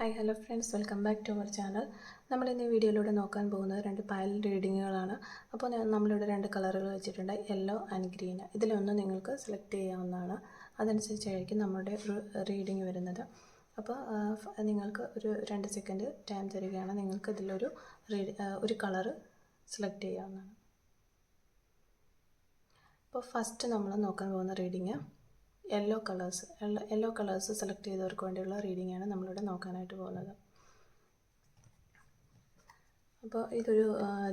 Hi hello friends, welcome back to our channel. നമ്മൾ ഇന്ന് ഈ വീഡിയോയിലൂടെ നോക്കാൻ പോകുന്നത് 2 പാരലൽ റീഡിങ്ങുകളാണ്. അപ്പോൾ നമ്മളിവിടെ 2 കളറുകൾ വെച്ചിട്ടുണ്ട്, യെല്ലോ ആൻഡ് ഗ്രീൻ. ഇതിലൊന്ന് നിങ്ങൾക്ക് സെലക്ട് ചെയ്യാവുന്നതാണ്. അതനുസരിച്ചായിരിക്കും നമ്മുടെ ഒരു റീഡിങ് വരുന്നത്. അപ്പോൾ നിങ്ങൾക്ക് ഒരു 2 സെക്കൻഡ് ടൈം തരികയാണ്. നിങ്ങൾക്ക് ഇതിലൊരു ഒരു കളറ് സെലക്ട് ചെയ്യാവുന്നതാണ്. അപ്പോൾ ഫസ്റ്റ് നമ്മൾ നോക്കാൻ പോകുന്ന റീഡിങ് യെല്ലോ കളേഴ്സ് സെലക്ട് ചെയ്തവർക്ക് വേണ്ടിയുള്ള റീഡിങ്ങാണ് നമ്മളിവിടെ നോക്കാനായിട്ട് പോകുന്നത്. അപ്പോൾ ഇതൊരു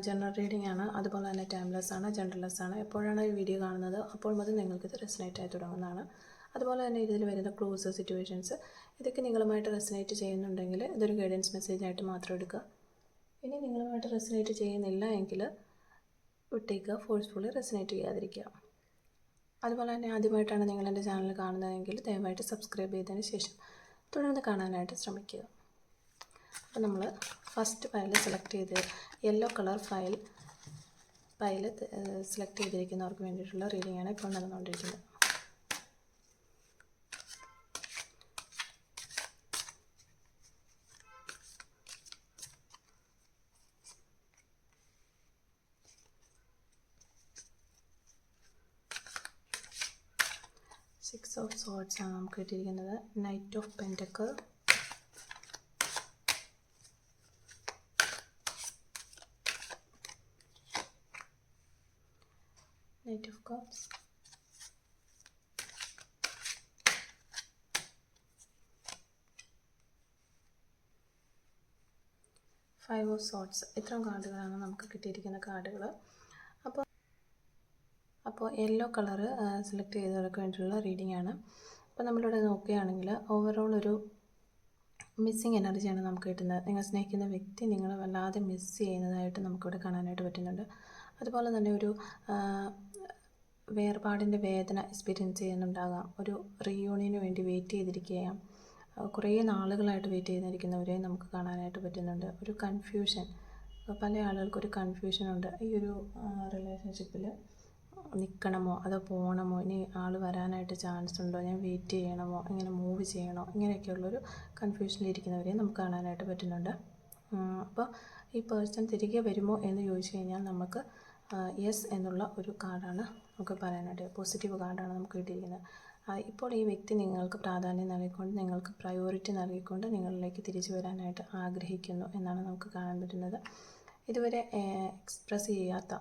ജനറൽ റീഡിംഗ് ആണ്, അതുപോലെ തന്നെ ടൈംലെസ് ആണ്, ജനറൽലെസ് ആണ്. എപ്പോഴാണ് ഈ വീഡിയോ കാണുന്നത് അപ്പോൾ മുതൽ നിങ്ങൾക്കിത് റെസനേറ്റ് ആയി തുടങ്ങുന്നതാണ്. അതുപോലെ തന്നെ ഇതിൽ വരുന്ന ക്ലൂസ്, സിറ്റുവേഷൻസ് ഇതൊക്കെ നിങ്ങളുമായിട്ട് റെസനേറ്റ് ചെയ്യുന്നുണ്ടെങ്കിൽ ഇതൊരു ഗൈഡൻസ് മെസ്സേജ് ആയിട്ട് മാത്രം എടുക്കുക. ഇനി നിങ്ങളുമായിട്ട് റെസനേറ്റ് ചെയ്യുന്നില്ല എങ്കിൽ വിട്ടേക്കുക, ഫോഴ്സ്ഫുള്ളി റെസനേറ്റ് ചെയ്യാതിരിക്കുക. അതുപോലെ തന്നെ ആദ്യമായിട്ടാണ് നിങ്ങൾ എൻ്റെ ചാനൽ കാണുന്നതെങ്കിൽ ദയവായിട്ട് സബ്സ്ക്രൈബ് ചെയ്തതിന് ശേഷം തുടർന്ന് കാണാനായിട്ട് ശ്രമിക്കുക. അപ്പോൾ നമ്മൾ ഫസ്റ്റ് ഫയൽ സെലക്ട് ചെയ്ത് യെല്ലോ കളർ ഫയൽ സെലക്ട് ചെയ്തിരിക്കുന്നവർക്ക് വേണ്ടിയിട്ടുള്ള റീഡിംഗാണ് ഇപ്പോൾ നടന്നുകൊണ്ടിരിക്കുന്നത്. സിക്സ് ഓഫ് സോർഡ്സ് ആണ് നമുക്ക് കിട്ടിയിരിക്കുന്നത്. Knight of pentacle, knight of cups, five of swords. ഇത്രയും കാർഡുകളാണ് നമുക്ക് കിട്ടിയിരിക്കുന്ന കാർഡുകൾ. അപ്പോൾ യെല്ലോ കളറ് സെലക്ട് ചെയ്തവർക്ക് വേണ്ടിയിട്ടുള്ള റീഡിംഗ് ആണ്. അപ്പോൾ നമ്മളിവിടെ നോക്കുകയാണെങ്കിൽ ഓവറോൾ ഒരു മിസ്സിങ് എനർജിയാണ് നമുക്ക് കിട്ടുന്നത്. നിങ്ങൾ സ്നേഹിക്കുന്ന വ്യക്തി നിങ്ങളെ വല്ലാതെ മിസ് ചെയ്യുന്നതായിട്ട് നമുക്കിവിടെ കാണാനായിട്ട് പറ്റുന്നുണ്ട്. അതുപോലെ തന്നെ ഒരു വേർപാടിൻ്റെ വേദന എക്സ്പീരിയൻസ് ചെയ്യുന്നുണ്ടാകാം. ഒരു റീയൂണിയന് വേണ്ടി വെയിറ്റ് ചെയ്തിരിക്കുകയാം. കുറേ നാളുകളായിട്ട് വെയിറ്റ് ചെയ്തിരിക്കുന്നവരെ നമുക്ക് കാണാനായിട്ട് പറ്റുന്നുണ്ട്. ഒരു കൺഫ്യൂഷൻ, പല ആളുകൾക്കൊരു കൺഫ്യൂഷനുണ്ട്. ഈ ഒരു റിലേഷൻഷിപ്പിൽ നിൽക്കണമോ അതോ പോകണമോ, ഇനി ആൾ വരാനായിട്ട് ചാൻസ് ഉണ്ടോ, ഞാൻ വെയിറ്റ് ചെയ്യണമോ, ഇങ്ങനെ മൂവ് ചെയ്യണോ, ഇങ്ങനെയൊക്കെയുള്ളൊരു കൺഫ്യൂഷനിലിരിക്കുന്നവരെ നമുക്ക് കാണാനായിട്ട് പറ്റുന്നുണ്ട്. അപ്പോൾ ഈ പേഴ്സൺ തിരികെ വരുമോ എന്ന് ചോദിച്ചു കഴിഞ്ഞാൽ നമുക്ക് യെസ് എന്നുള്ള ഒരു കാർഡാണ് നമുക്ക് പറയാനായിട്ട്, പോസിറ്റീവ് കാർഡാണ് നമുക്ക് കിട്ടിയിരിക്കുന്നത്. ഇപ്പോൾ ഈ വ്യക്തി നിങ്ങൾക്ക് പ്രാധാന്യം നൽകിക്കൊണ്ട്, നിങ്ങൾക്ക് പ്രയോറിറ്റി നൽകിക്കൊണ്ട് നിങ്ങളിലേക്ക് തിരിച്ചു വരാനായിട്ട് ആഗ്രഹിക്കുന്നു എന്നാണ് നമുക്ക് കാണാൻ പറ്റുന്നത്. ഇതുവരെ എക്സ്പ്രസ് ചെയ്യാത്ത,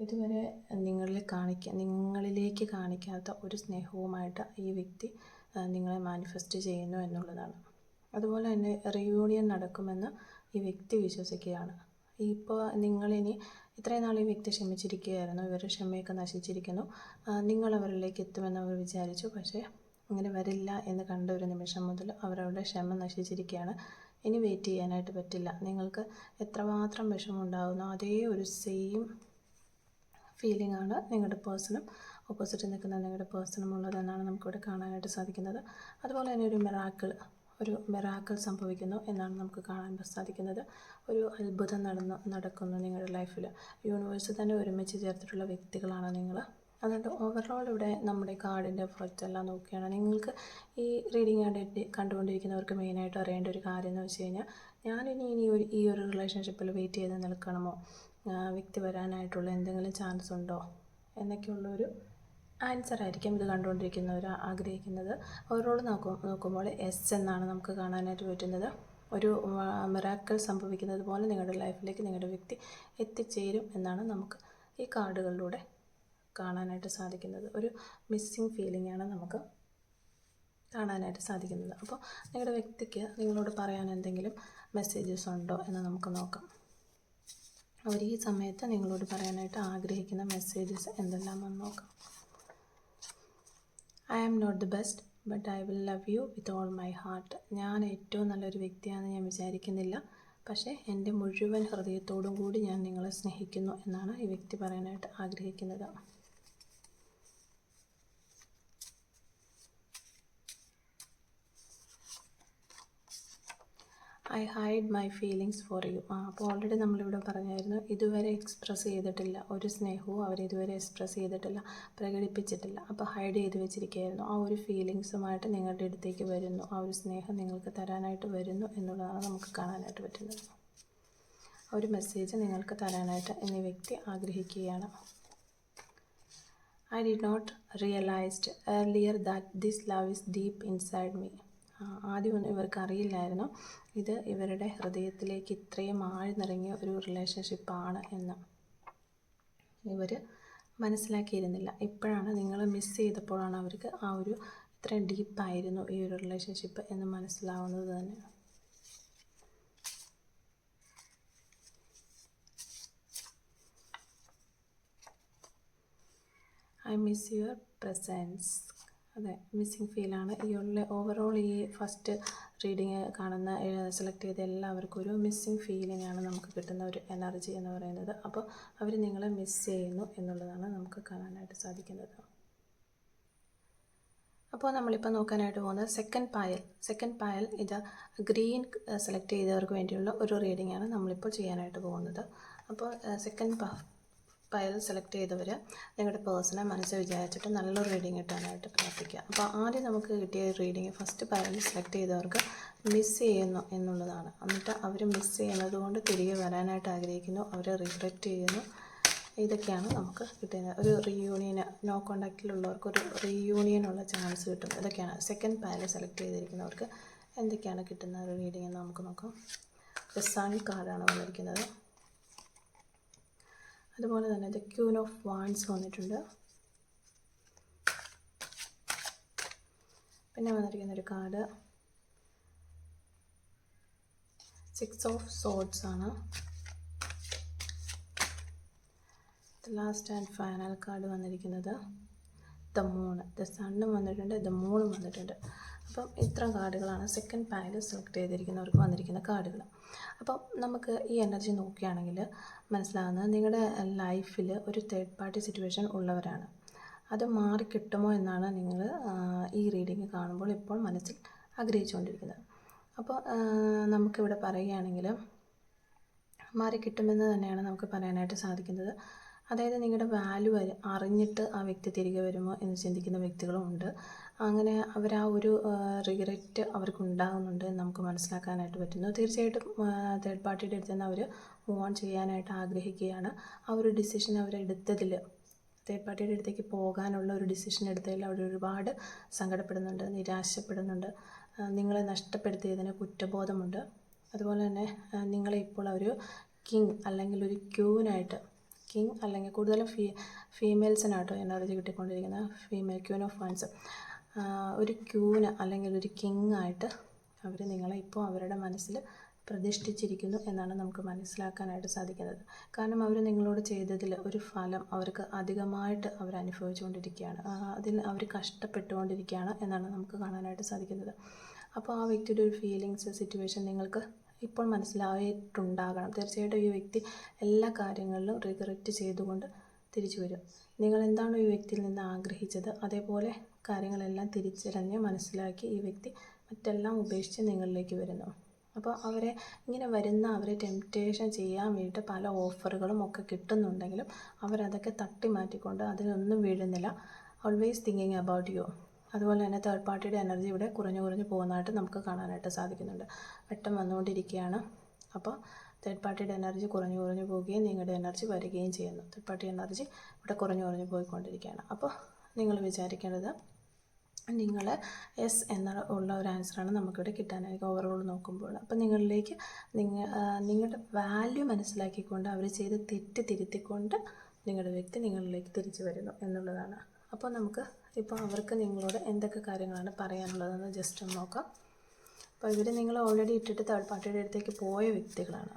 ഇതുവരെ നിങ്ങളിലേക്ക് കാണിക്കാത്ത ഒരു സ്നേഹവുമായിട്ട് ഈ വ്യക്തി നിങ്ങളെ മാനിഫെസ്റ്റ് ചെയ്യുന്നു എന്നുള്ളതാണ്. അതുപോലെ തന്നെ റീയൂണിയൻ നടക്കുമെന്ന് ഈ വ്യക്തി വിശ്വസിക്കുകയാണ്. ഇപ്പോൾ നിങ്ങളിനി ഇത്രയും നാൾ ഈ വ്യക്തി ക്ഷമിച്ചിരിക്കുകയായിരുന്നു, ഇവരുടെ ക്ഷമയൊക്കെ നശിച്ചിരിക്കുന്നു, നിങ്ങൾ അവരിലേക്ക് എത്തുമെന്ന് അവർ വിചാരിച്ചു. പക്ഷേ അങ്ങനെ വരില്ല എന്ന് കണ്ട ഒരു നിമിഷം മുതൽ അവരവരുടെ ക്ഷമ നശിച്ചിരിക്കുകയാണ്. ഇനി വെയിറ്റ് ചെയ്യാനായിട്ട് പറ്റില്ല. നിങ്ങൾക്ക് എത്രമാത്രം വിഷമമുണ്ടാകുന്നോ അതേ ഒരു സെയിം ഫീലിംഗ് ആണ് നിങ്ങളുടെ പേഴ്സണും ഓപ്പോസിറ്റ് നിൽക്കുന്ന നിങ്ങളുടെ പേഴ്സണും ഉള്ളതെന്നാണ് നമുക്കിവിടെ കാണാനായിട്ട് സാധിക്കുന്നത്. അതുപോലെ തന്നെ ഒരു മിറാക്കിൾ സംഭവിക്കുന്നു എന്നാണ് നമുക്ക് കാണാൻ സാധിക്കുന്നത്. ഒരു അത്ഭുതം നടക്കുന്നു നിങ്ങളുടെ ലൈഫിൽ. യൂണിവേഴ്സ് തന്നെ ഒരുമിച്ച് ചേർത്തിട്ടുള്ള വ്യക്തികളാണ് നിങ്ങൾ. അതുകൊണ്ട് ഓവറോൾ ഇവിടെ നമ്മുടെ കാർഡിൻ്റെ എഫക്റ്റ് എല്ലാം നോക്കുകയാണ്. നിങ്ങൾക്ക് ഈ റീഡിംഗ് കണ്ടുകൊണ്ടിരിക്കുന്നവർക്ക് മെയിനായിട്ട് അറിയേണ്ട ഒരു കാര്യം എന്ന് വെച്ച് കഴിഞ്ഞാൽ, ഞാനിനി ഈ ഒരു റിലേഷൻഷിപ്പിൽ വെയിറ്റ് ചെയ്ത് നിൽക്കണമോ, വ്യക്തി വരാനായിട്ടുള്ള എന്തെങ്കിലും ചാൻസ് ഉണ്ടോ എന്നൊക്കെയുള്ളൊരു ആൻസർ ആയിരിക്കും ഇത് കണ്ടുകൊണ്ടിരിക്കുന്നവർ ആഗ്രഹിക്കുന്നത്. ഓവറോൾ നോക്കുമ്പോൾ എസ് എന്നാണ് നമുക്ക് കാണാനായിട്ട് പറ്റുന്നത്. ഒരു മിറാക്കിൾ സംഭവിക്കുന്നത് പോലെ നിങ്ങളുടെ ലൈഫിലേക്ക് നിങ്ങളുടെ വ്യക്തി എത്തിച്ചേരും എന്നാണ് നമുക്ക് ഈ കാർഡുകളിലൂടെ കാണാനായിട്ട് സാധിക്കുന്നത്. ഒരു മിസ്സിങ് ഫീലിംഗ് ആണ് നമുക്ക് കാണാനായിട്ട് സാധിക്കുന്നത്. അപ്പോൾ നിങ്ങളുടെ വ്യക്തിക്ക് നിങ്ങളോട് പറയാൻ എന്തെങ്കിലും മെസ്സേജസ് ഉണ്ടോ എന്ന് നമുക്ക് നോക്കാം. അവർ ഈ സമയത്ത് നിങ്ങളോട് പറയാനായിട്ട് ആഗ്രഹിക്കുന്ന മെസ്സേജസ് എന്തെല്ലാമെന്ന് നോക്കാം. I am not the best but I will love you with all my heart. ഞാൻ ഏറ്റവും നല്ലൊരു വ്യക്തിയാണെന്ന് ഞാൻ വിചാരിക്കുന്നില്ല, പക്ഷേ എൻ്റെ മുഴുവൻ ഹൃദയത്തോടും കൂടി ഞാൻ നിങ്ങളെ സ്നേഹിക്കുന്നു എന്നാണ് ഈ വ്യക്തി പറയാനായിട്ട് ആഗ്രഹിക്കുന്നത്. I hide my feelings for you. അപ്പോൾ ഓൾറെഡി നമ്മളിവിടെ പറഞ്ഞായിരുന്നു, ഇതുവരെ എക്സ്പ്രസ് ചെയ്തിട്ടില്ല, ഒരു സ്നേഹവും അവരിതുവരെ എക്സ്പ്രസ് ചെയ്തിട്ടില്ല, പ്രകടിപ്പിച്ചിട്ടില്ല. അപ്പോൾ ഹൈഡ് ചെയ്ത് വെച്ചിരിക്കുകയായിരുന്നു. ആ ഒരു ഫീലിങ്സുമായിട്ട് നിങ്ങളുടെ അടുത്തേക്ക് വരുന്നു, ആ ഒരു സ്നേഹം നിങ്ങൾക്ക് തരാനായിട്ട് വരുന്നു എന്നുള്ളതാണ് നമുക്ക് കാണാനായിട്ട് പറ്റുന്നത്. ആ ഒരു മെസ്സേജ് നിങ്ങൾക്ക് തരാനായിട്ട് ഈ വ്യക്തി ആഗ്രഹിക്കുകയാണ്. I did not realized earlier that this love is deep inside me. ആദ്യമൊന്നും ഇവർക്ക് അറിയില്ലായിരുന്നു ഇത് ഇവരുടെ ഹൃദയത്തിലേക്ക് ഇത്രയും ആഴ്ന്നിറങ്ങിയ ഒരു റിലേഷൻഷിപ്പാണ് എന്ന് ഇവർ മനസ്സിലാക്കിയിരുന്നില്ല. ഇപ്പോഴാണ് നിങ്ങൾ മിസ് ചെയ്തപ്പോഴാണ് അവർക്ക് ആ ഒരു ഇത്രയും ഡീപ്പായിരുന്നു ഈ ഒരു റിലേഷൻഷിപ്പ് എന്ന് മനസ്സിലാവുന്നത് തന്നെ. I miss your presence. അതെ, മിസ്സിങ് ഫീലാണ് ഈ ഉള്ള ഓവറോൾ ഈ ഫസ്റ്റ് റീഡിങ് കാണുന്ന സെലക്ട് ചെയ്ത എല്ലാവർക്കും ഒരു മിസ്സിങ് ഫീലിംഗാണ് നമുക്ക് കിട്ടുന്ന ഒരു എനർജി എന്ന് പറയുന്നത്. അപ്പോൾ അവർ നിങ്ങളെ മിസ് ചെയ്യുന്നു എന്നുള്ളതാണ് നമുക്ക് കാണാനായിട്ട് സാധിക്കുന്നത്. അപ്പോൾ നമ്മളിപ്പോൾ നോക്കാനായിട്ട് പോകുന്നത് സെക്കൻഡ് പായൽ ഇത് ഗ്രീൻ സെലക്ട് ചെയ്തവർക്ക് വേണ്ടിയുള്ള ഒരു റീഡിംഗ് ആണ് നമ്മളിപ്പോൾ ചെയ്യാനായിട്ട് പോകുന്നത്. അപ്പോൾ സെക്കൻഡ് പായൽ സെലക്ട് ചെയ്തവർ നിങ്ങളുടെ പേഴ്സണെ മനസ്സിൽ വിചാരിച്ചിട്ട് നല്ലൊരു റീഡിംഗ് കിട്ടാനായിട്ട് പ്രാർത്ഥിക്കുക. അപ്പോൾ ആദ്യം നമുക്ക് കിട്ടിയ റീഡിംഗ് ഫസ്റ്റ് പായൽ സെലക്ട് ചെയ്തവർക്ക് മിസ് ചെയ്യുന്നു എന്നുള്ളതാണ്. എന്നിട്ട് അവർ മിസ് ചെയ്യുന്നത് കൊണ്ട് തിരികെ വരാനായിട്ട് ആഗ്രഹിക്കുന്നു, അവർ റിഗ്രറ്റ് ചെയ്യുന്നു. ഇതൊക്കെയാണ് നമുക്ക് കിട്ടുന്നത്. ഒരു റീയൂണിയന്, നോ കോണ്ടാക്റ്റിലുള്ളവർക്ക് ഒരു റീയൂണിയനുള്ള ചാൻസ് കിട്ടും. ഇതൊക്കെയാണ് സെക്കൻഡ് പായൽ സെലക്ട് ചെയ്തിരിക്കുന്നവർക്ക് എന്തൊക്കെയാണ് കിട്ടുന്ന ഒരു റീഡിംഗ് എന്ന് നമുക്ക് നോക്കാം. ദ സൺ കാർഡാണ് വന്നിരിക്കുന്നത്. അതുപോലെ തന്നെ ദ ക്യൂൻ ഓഫ് വാൻഡ്സ് വന്നിട്ടുണ്ട്. പിന്നെ വന്നിരിക്കുന്നൊരു കാർഡ് 6 ഓഫ് സോർഡ്സ് ആണ്. ലാസ്റ്റ് ആൻഡ് ഫൈനൽ കാർഡ് വന്നിരിക്കുന്നത് ദ മൂൺ. ദ സണ്ണും വന്നിട്ടുണ്ട്, ദ മൂണും വന്നിട്ടുണ്ട്. അപ്പം ഇത്ര കാർഡുകളാണ് സെക്കൻഡ് പായൽ സെലക്ട് ചെയ്തിരിക്കുന്നവർക്ക് വന്നിരിക്കുന്ന കാർഡുകൾ. അപ്പം നമുക്ക് ഈ എനർജി നോക്കുകയാണെങ്കിൽ മനസ്സിലാകുന്നത് നിങ്ങളുടെ ലൈഫിൽ ഒരു തേർഡ് പാർട്ടി സിറ്റുവേഷൻ ഉള്ളവരാണ്. അത് മാറിക്കിട്ടുമോ എന്നാണ് നിങ്ങൾ ഈ റീഡിങ് കാണുമ്പോൾ ഇപ്പോൾ മനസ്സിൽ ആഗ്രഹിച്ചുകൊണ്ടിരിക്കുന്നത്. അപ്പോൾ നമുക്കിവിടെ പറയുകയാണെങ്കിൽ മാറിക്കിട്ടുമെന്ന് തന്നെയാണ് നമുക്ക് പറയാനായിട്ട് സാധിക്കുന്നത്. അതായത് നിങ്ങളുടെ വാല്യൂ അറിഞ്ഞിട്ട് ആ വ്യക്തി തിരികെ വരുമോ എന്ന് ചിന്തിക്കുന്ന വ്യക്തികളും ഉണ്ട്. അങ്ങനെ അവർ ആ ഒരു റിഗ്രറ്റ് അവർക്ക് ഉണ്ടാകുന്നുണ്ട് എന്ന് നമുക്ക് മനസ്സിലാക്കാനായിട്ട് പറ്റുന്നു. തീർച്ചയായിട്ടും തേർഡ് പാർട്ടിയുടെ അടുത്ത് നിന്ന് അവർ മൂവ് ഓൺ ചെയ്യാനായിട്ട് ആഗ്രഹിക്കുകയാണ്. ആ ഒരു ഡിസിഷൻ അവരെടുത്തതിൽ, തേർഡ് പാർട്ടിയുടെ അടുത്തേക്ക് പോകാനുള്ള ഒരു ഡിസിഷൻ എടുത്തതിൽ അവർ ഒരുപാട് സങ്കടപ്പെടുന്നുണ്ട്, നിരാശപ്പെടുന്നുണ്ട്. നിങ്ങളെ നഷ്ടപ്പെടുത്തിയതിന് കുറ്റബോധമുണ്ട്. അതുപോലെ തന്നെ നിങ്ങളെ ഇപ്പോൾ ഒരു കിങ് അല്ലെങ്കിൽ ഒരു ക്യൂനായിട്ട്, കിങ് അല്ലെങ്കിൽ കൂടുതലും ഫീമെയിൽസിനാട്ടോ എനർജി കിട്ടിക്കൊണ്ടിരിക്കുന്നത്. ഫീമെയിൽ ക്യൂൻ ഓഫ് വാൻഡ്സ്, ഒരു ക്യൂന് അല്ലെങ്കിൽ ഒരു കിങ് ആയിട്ട് അവർ നിങ്ങളെ ഇപ്പോൾ അവരുടെ മനസ്സിൽ പ്രതിഷ്ഠിച്ചിരിക്കുന്നു എന്നാണ് നമുക്ക് മനസ്സിലാക്കാനായിട്ട് സാധിക്കുന്നത്. കാരണം അവർ നിങ്ങളോട് ചെയ്തതിൽ ഒരു ഫലം അവർക്ക് അധികമായിട്ട് അവർ അനുഭവിച്ചുകൊണ്ടിരിക്കുകയാണ്, അതിൽ അവർ കഷ്ടപ്പെട്ടുകൊണ്ടിരിക്കുകയാണ് എന്നാണ് നമുക്ക് കാണാനായിട്ട് സാധിക്കുന്നത്. അപ്പോൾ ആ വ്യക്തിയുടെ ഒരു ഫീലിങ്സ്, സിറ്റുവേഷൻ നിങ്ങൾക്ക് ഇപ്പോൾ മനസ്സിലായിട്ടുണ്ടാകണം. തീർച്ചയായിട്ടും ഈ വ്യക്തി എല്ലാ കാര്യങ്ങളിലും റിഗ്രറ്റ് ചെയ്തുകൊണ്ട് തിരിച്ചു വരും. നിങ്ങൾ എന്താണോ ഈ വ്യക്തിയിൽ നിന്ന് ആഗ്രഹിച്ചത് അതേപോലെ കാര്യങ്ങളെല്ലാം തിരിച്ചറിഞ്ഞ് മനസ്സിലാക്കി ഈ വ്യക്തി മറ്റെല്ലാം ഉപേക്ഷിച്ച് നിങ്ങളിലേക്ക് വരുന്നു. അപ്പോൾ അവരെ ഇങ്ങനെ വരുന്ന അവരെ ടെംപ്റ്റേഷൻ ചെയ്യാൻ വേണ്ടിയിട്ട് പല ഓഫറുകളും ഒക്കെ കിട്ടുന്നുണ്ടെങ്കിലും അവരതൊക്കെ തട്ടി മാറ്റിക്കൊണ്ട് അതിലൊന്നും വീഴുന്നില്ല. Always thinking about you. അതുപോലെ തന്നെ തേർഡ് പാർട്ടിയുടെ എനർജി ഇവിടെ കുറഞ്ഞു പോകുന്നതായിട്ട് നമുക്ക് കാണാനായിട്ട് സാധിക്കുന്നുണ്ട്. വെട്ടം വന്നുകൊണ്ടിരിക്കുകയാണ്. അപ്പോൾ തേർഡ് പാർട്ടിയുടെ എനർജി കുറഞ്ഞു പോവുകയും നിങ്ങളുടെ എനർജി വരികയും ചെയ്യുന്നു. തേർഡ് പാർട്ടി എനർജി ഇവിടെ കുറഞ്ഞു പോയിക്കൊണ്ടിരിക്കുകയാണ്. അപ്പോൾ നിങ്ങൾ വിചാരിക്കേണ്ടത് നിങ്ങൾ യെസ് ഉള്ള ഒരു ആൻസറാണ് നമുക്കിവിടെ കിട്ടാനായിട്ട് ഓവറോൾ നോക്കുമ്പോൾ. അപ്പോൾ നിങ്ങളിലേക്ക് നിങ്ങളുടെ വാല്യൂ മനസ്സിലാക്കിക്കൊണ്ട് അവർ ചെയ്ത് തെറ്റ് തിരുത്തിക്കൊണ്ട് നിങ്ങളുടെ വ്യക്തി നിങ്ങളിലേക്ക് തിരിച്ചു വരുന്നു എന്നുള്ളതാണ്. അപ്പോൾ നമുക്ക് ഇപ്പോൾ അവർക്ക് നിങ്ങളോട് എന്തൊക്കെ കാര്യങ്ങളാണ് പറയാനുള്ളതെന്ന് ജസ്റ്റ് ഒന്ന് നോക്കാം. അപ്പോൾ ഇവർ നിങ്ങൾ ഓൾറെഡി ഇട്ടിട്ട് തേർഡ് പാർട്ടിയുടെ അടുത്തേക്ക് പോയ വ്യക്തികളാണ്.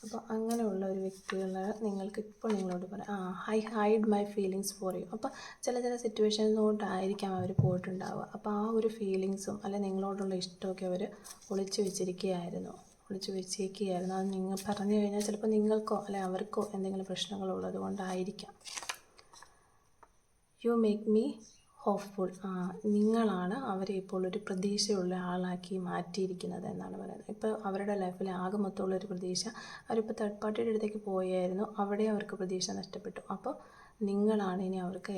അപ്പോൾ അങ്ങനെയുള്ള ഒരു വ്യക്തികളെ നിങ്ങൾക്ക് ഇപ്പോൾ നിങ്ങളോട് പറയാം, I hide my feelings for you. അപ്പോൾ ചില സിറ്റുവേഷൻസ് കൊണ്ടായിരിക്കാം അവർ പോയിട്ടുണ്ടാവുക. അപ്പോൾ ആ ഒരു ഫീലിങ്സും അല്ലെങ്കിൽ നിങ്ങളോടുള്ള ഇഷ്ടമൊക്കെ അവർ ഒളിച്ചു വെച്ചേക്കുകയായിരുന്നു. അത് നിങ്ങൾ പറഞ്ഞു കഴിഞ്ഞാൽ ചിലപ്പോൾ നിങ്ങൾക്കോ അല്ലെങ്കിൽ അവർക്കോ എന്തെങ്കിലും പ്രശ്നങ്ങളുള്ളത് കൊണ്ടായിരിക്കാം. യു മേക്ക് മീ ഹോപ്പ്ഫുൾ, നിങ്ങളാണ് അവരെ ഇപ്പോൾ ഒരു പ്രതീക്ഷയുള്ള ആളാക്കി മാറ്റിയിരിക്കുന്നത് എന്നാണ് പറയുന്നത്. ഇപ്പോൾ അവരുടെ ലൈഫിൽ ആകെ മൊത്തമുള്ളൊരു പ്രതീക്ഷ, അവരിപ്പോൾ തേർഡ് പാർട്ടിയുടെ അടുത്തേക്ക് പോയായിരുന്നു, അവിടെ അവർക്ക് പ്രതീക്ഷ നഷ്ടപ്പെട്ടു. അപ്പോൾ നിങ്ങളാണ് ഇനി അവർക്ക്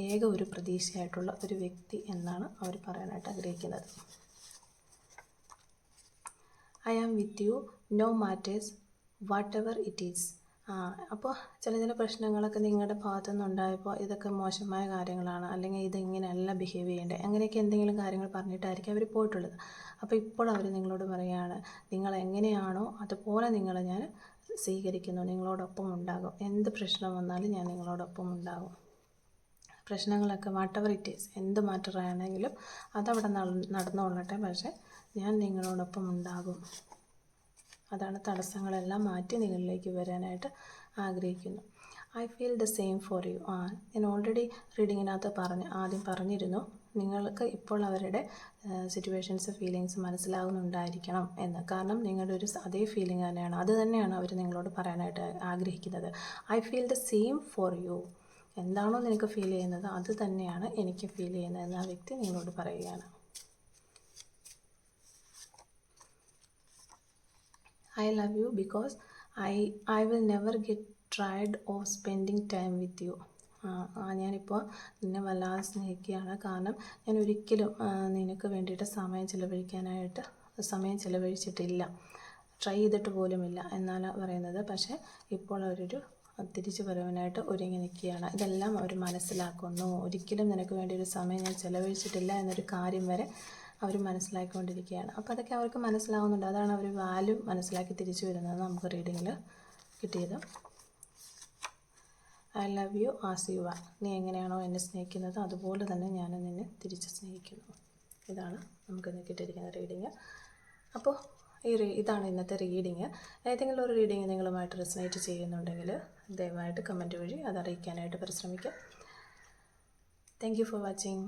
ഏക ഒരു പ്രതീക്ഷയായിട്ടുള്ള ഒരു വ്യക്തി എന്നാണ് അവർ പറയാനായിട്ട് ആഗ്രഹിക്കുന്നത്. I am with you no matters whatever it is. അപ്പോൾ ചില പ്രശ്നങ്ങളൊക്കെ നിങ്ങളുടെ ഭാഗത്തുനിന്ന് ഉണ്ടായപ്പോൾ ഇതൊക്കെ മോശമായ കാര്യങ്ങളാണ്, അല്ലെങ്കിൽ ഇതിങ്ങനെയല്ല ബിഹേവ് ചെയ്യേണ്ടത്, അങ്ങനെയൊക്കെ എന്തെങ്കിലും കാര്യങ്ങൾ പറഞ്ഞിട്ടായിരിക്കും അവർ പോയിട്ടുള്ളത്. അപ്പോൾ ഇപ്പോൾ അവർ നിങ്ങളോട് പറയുകയാണ്, നിങ്ങൾ എങ്ങനെയാണോ അതുപോലെ നിങ്ങളെ ഞാൻ സ്വീകരിക്കുന്നു, നിങ്ങളോടൊപ്പം ഉണ്ടാകും, എന്ത് പ്രശ്നം വന്നാലും ഞാൻ നിങ്ങളോടൊപ്പം ഉണ്ടാകും. പ്രശ്നങ്ങളൊക്കെ വാട്ട് എവർ ഇറ്റ് ഈസ്, എന്ത് മാറ്ററാണെങ്കിലും അതവിടെ നടന്നുകൊള്ളട്ടെ, പക്ഷേ ഞാൻ നിങ്ങളോടൊപ്പം ഉണ്ടാകും. അതാണ് തടസ്സങ്ങളെല്ലാം മാറ്റി നിങ്ങളിലേക്ക് വരാനായിട്ട് ആഗ്രഹിക്കുന്നു. I feel the same for you. ഞാൻ ഓൾറെഡി റീഡിങ്ങിനകത്ത് ആദ്യം പറഞ്ഞിരുന്നു, നിങ്ങൾക്ക് ഇപ്പോൾ അവരുടെ സിറ്റുവേഷൻസ്, ഫീലിങ്സ് മനസ്സിലാകുന്നുണ്ടായിരിക്കണം എന്ന്. കാരണം നിങ്ങളുടെ ഒരു അതേ ഫീലിംഗ് തന്നെയാണ്, അത് തന്നെയാണ് അവർ നിങ്ങളോട് പറയാനായിട്ട് ആഗ്രഹിക്കുന്നത്. I feel the same for you. എന്താണോ നിനക്ക് ഫീൽ ചെയ്യുന്നത് അത് തന്നെയാണ് എനിക്ക് ഫീൽ ചെയ്യുന്നതെന്ന് ആ വ്യക്തി നിങ്ങളോട് പറയുകയാണ്. I love you because I will never get tired of spending time with you. ഞാനിപ്പോൾ നിന്നെ വല്ലാതെ സ്നേഹിക്കുകയാണ്, കാരണം ഞാൻ ഒരിക്കലും നിനക്ക് വേണ്ടിയിട്ട് സമയം ചിലവഴിച്ചിട്ടില്ല, ട്രൈ ചെയ്തിട്ട് പോലുമില്ല എന്നാണ് പറയുന്നത്. പക്ഷേ ഇപ്പോൾ അവരൊരു തിരിച്ചു വരവിനായിട്ട് ഒരുങ്ങി നിൽക്കുകയാണ്. ഇതെല്ലാം അവർ മനസ്സിലാക്കുന്നു. ഒരിക്കലും നിനക്ക് വേണ്ടി ഒരു സമയം ഞാൻ ചിലവഴിച്ചിട്ടില്ല എന്നൊരു കാര്യം വരെ അവർ മനസ്സിലാക്കിക്കൊണ്ടിരിക്കുകയാണ്. അപ്പോൾ അതൊക്കെ അവർക്ക് മനസ്സിലാവുന്നുണ്ട്. അതാണ് അവർ വാല്യൂ മനസ്സിലാക്കി തിരിച്ചു വരുന്നത് നമുക്ക് റീഡിങ്ങിൽ കിട്ടിയത്. I love you as you are. നീ എങ്ങനെയാണോ എന്നെ സ്നേഹിക്കുന്നത് അതുപോലെ തന്നെ ഞാൻ നിന്നെ തിരിച്ച് സ്നേഹിക്കുന്നു. ഇതാണ് നമുക്കിന്ന് കിട്ടിയിരിക്കുന്ന റീഡിങ്. അപ്പോൾ ഇതാണ് ഇന്നത്തെ റീഡിങ്. ഏതെങ്കിലും ഒരു റീഡിങ് നിങ്ങളുമായിട്ട് റെസൊനേറ്റ് ചെയ്യുന്നുണ്ടെങ്കിൽ ദയവായിട്ട് കമൻറ്റ് വഴി അത് അറിയിക്കാനായിട്ട് പരിശ്രമിക്കുക. Thank you for watching.